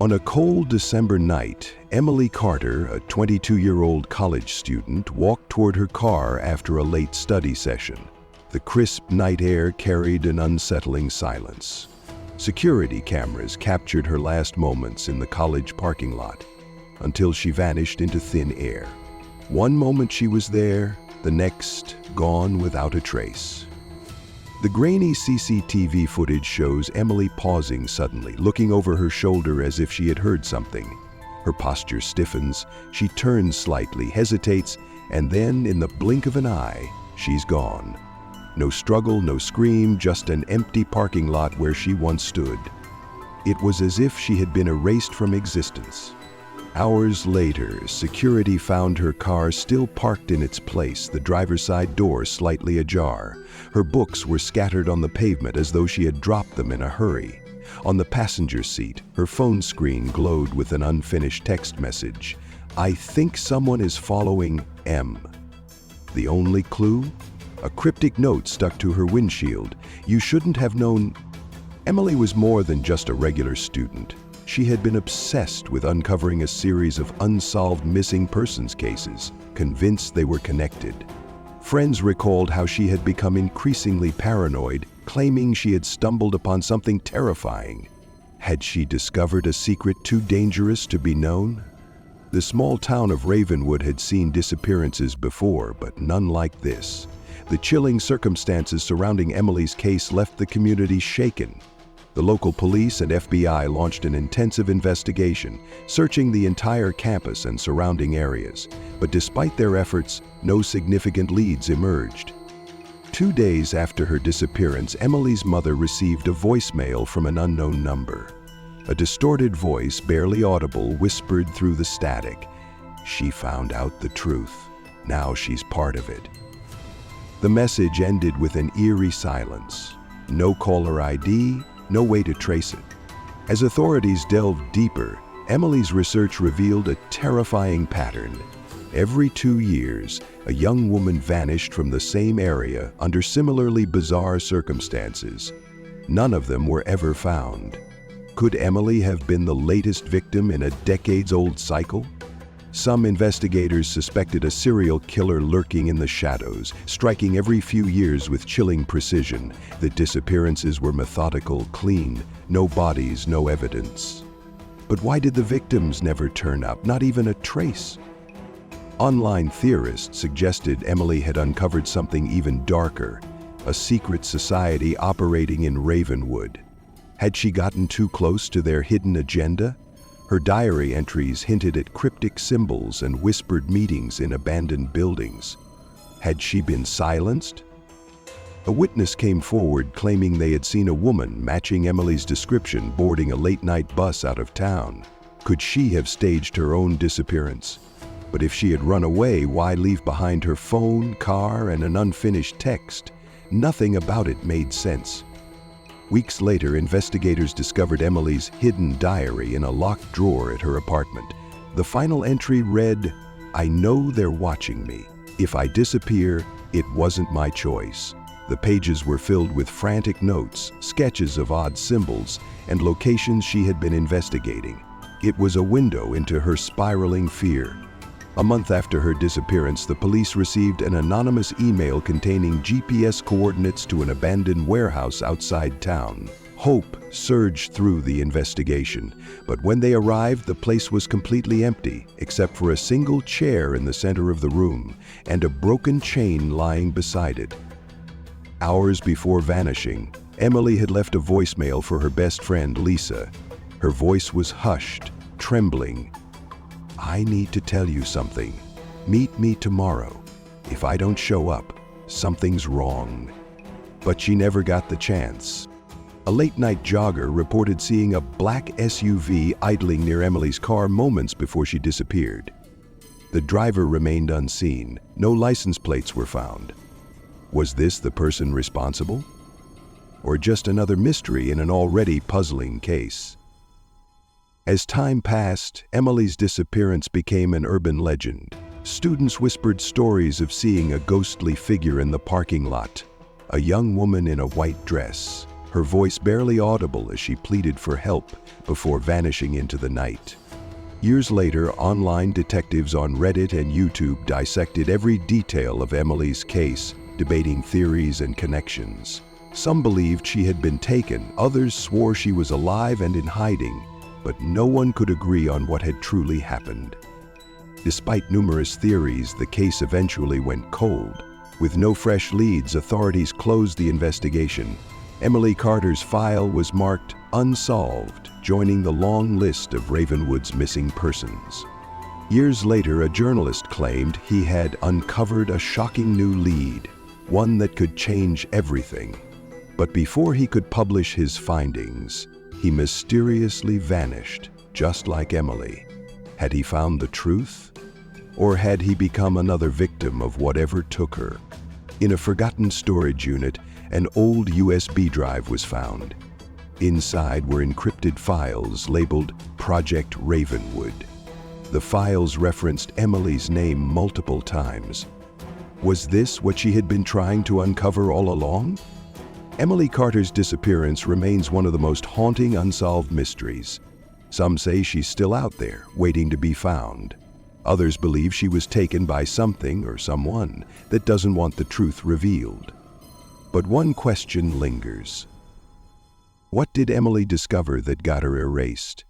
On a cold December night, Emily Carter, a 22-year-old college student, walked toward her car after a late study session. The crisp night air carried an unsettling silence. Security cameras captured her last moments in the college parking lot, until she vanished into thin air. One moment she was there, the next gone without a trace. The grainy CCTV footage shows Emily pausing suddenly, looking over her shoulder as if she had heard something. Her posture stiffens, she turns slightly, hesitates, and then, in the blink of an eye, she's gone. No struggle, no scream, just an empty parking lot where she once stood. It was as if she had been erased from existence. Hours later, security found her car still parked in its place, the driver's side door slightly ajar. Her books were scattered on the pavement as though she had dropped them in a hurry. On the passenger seat, her phone screen glowed with an unfinished text message. "I think someone is following M." The only clue? A cryptic note stuck to her windshield. "You shouldn't have known." Emily was more than just a regular student. She had been obsessed with uncovering a series of unsolved missing persons cases, convinced they were connected. Friends recalled how she had become increasingly paranoid, claiming she had stumbled upon something terrifying. Had she discovered a secret too dangerous to be known? The small town of Ravenwood had seen disappearances before, but none like this. The chilling circumstances surrounding Emily's case left the community shaken. The local police and FBI launched an intensive investigation, searching the entire campus and surrounding areas. But despite their efforts, no significant leads emerged. 2 days after her disappearance, Emily's mother received a voicemail from an unknown number. A distorted voice, barely audible, whispered through the static. She found out the truth. Now she's part of it. The message ended with an eerie silence. No caller ID, no way to trace it. As authorities delved deeper, Emily's research revealed a terrifying pattern. Every 2 years, a young woman vanished from the same area under similarly bizarre circumstances. None of them were ever found. Could Emily have been the latest victim in a decades-old cycle? Some investigators suspected a serial killer lurking in the shadows, striking every few years with chilling precision. The disappearances were methodical, clean, no bodies, no evidence. But why did the victims never turn up, not even a trace? Online theorists suggested Emily had uncovered something even darker, a secret society operating in Ravenwood. Had she gotten too close to their hidden agenda? Her diary entries hinted at cryptic symbols and whispered meetings in abandoned buildings. Had she been silenced? A witness came forward claiming they had seen a woman matching Emily's description boarding a late-night bus out of town. Could she have staged her own disappearance? But if she had run away, why leave behind her phone, car, and an unfinished text? Nothing about it made sense. Weeks later, investigators discovered Emily's hidden diary in a locked drawer at her apartment. The final entry read, "I know they're watching me. If I disappear, it wasn't my choice." The pages were filled with frantic notes, sketches of odd symbols, and locations she had been investigating. It was a window into her spiraling fear. A month after her disappearance, the police received an anonymous email containing GPS coordinates to an abandoned warehouse outside town. Hope surged through the investigation, but when they arrived, the place was completely empty, except for a single chair in the center of the room and a broken chain lying beside it. Hours before vanishing, Emily had left a voicemail for her best friend, Lisa. Her voice was hushed, trembling. "I need to tell you something. Meet me tomorrow. If I don't show up, something's wrong." But she never got the chance. A late-night jogger reported seeing a black SUV idling near Emily's car moments before she disappeared. The driver remained unseen. No license plates were found. Was this the person responsible? Or just another mystery in an already puzzling case? As time passed, Emily's disappearance became an urban legend. Students whispered stories of seeing a ghostly figure in the parking lot, a young woman in a white dress. her voice barely audible as she pleaded for help before vanishing into the night. Years later, online detectives on Reddit and YouTube dissected every detail of Emily's case, debating theories and connections. Some believed she had been taken, others swore she was alive and in hiding, but no one could agree on what had truly happened. Despite numerous theories, the case eventually went cold. With no fresh leads, authorities closed the investigation. Emily Carter's file was marked Unsolved, joining the long list of Ravenwood's missing persons. Years later, a journalist claimed he had uncovered a shocking new lead, one that could change everything. But before he could publish his findings, he mysteriously vanished, just like Emily. Had he found the truth? Or had he become another victim of whatever took her? In a forgotten storage unit, an old USB drive was found. Inside were encrypted files labeled Project Ravenwood. The files referenced Emily's name multiple times. Was this what she had been trying to uncover all along? Emily Carter's disappearance remains one of the most haunting unsolved mysteries. Some say she's still out there, waiting to be found. Others believe she was taken by something or someone that doesn't want the truth revealed. But one question lingers. What did Emily discover that got her erased?